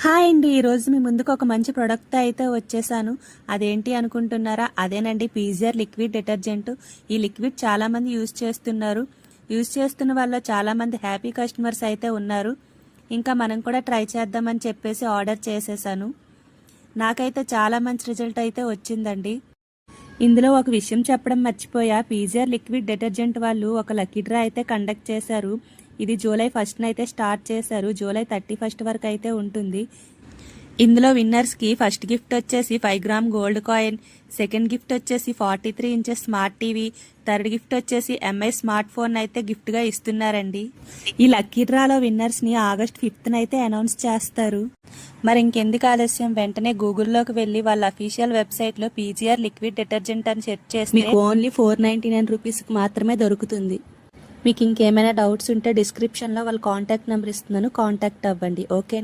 Hi అండి. ఈరోజు మీ ముందుకు ఒక మంచి ప్రోడక్ట్ అయితే వచ్చేసాను. అదేంటి అనుకుంటున్నారా? అదేనండి పీజిఆర్ లిక్విడ్ డిటర్జెంట్. ఈ లిక్విడ్ చాలామంది యూజ్ చేస్తున్నారు. యూజ్ చేస్తున్న వాళ్ళు చాలామంది హ్యాపీ కస్టమర్స్ అయితే ఉన్నారు. ఇంకా మనం కూడా ట్రై చేద్దామని చెప్పేసి ఆర్డర్ చేసేసాను. నాకైతే చాలా మంచి రిజల్ట్ అయితే వచ్చిందండి. ఇందులో ఒక విషయం చెప్పడం మర్చిపోయా. పీజిఆర్ లిక్విడ్ డిటర్జెంట్ వాళ్ళు ఒక లక్కీ డ్రా అయితే కండక్ట్ చేశారు. ఇది జూలై 1న అయితే స్టార్ట్ చేశారు. జూలై 31 వరకు అయితే ఉంటుంది. ఇందులో విన్నర్స్కి ఫస్ట్ గిఫ్ట్ వచ్చేసి 5 gram gold coin, second gift వచ్చేసి 43 inches smart TV, third gift వచ్చేసి ఎంఐ స్మార్ట్ ఫోన్ అయితే గిఫ్ట్గా ఇస్తున్నారండి. ఈ లక్కీ డ్రాలో విన్నర్స్ని ఆగస్ట్ 5న అయితే అనౌన్స్ చేస్తారు. మరి ఇంకెందుకు ఆలస్యం, వెంటనే గూగుల్లోకి వెళ్ళి వాళ్ళ అఫీషియల్ వెబ్సైట్లో పీజిఆర్ లిక్విడ్ డిటర్జెంట్ అని సెర్చ్ చేస్తే మీకు ఓన్లీ 499 రూపీస్కి మాత్రమే దొరుకుతుంది. మీకు ఇంకేమైనా డౌట్స్ ఉంటే డిస్క్రిప్షన్లో వాళ్ళ కాంటాక్ట్ నెంబర్ ఇస్తున్నాను, కాంటాక్ట్ అవ్వండి. ఓకే.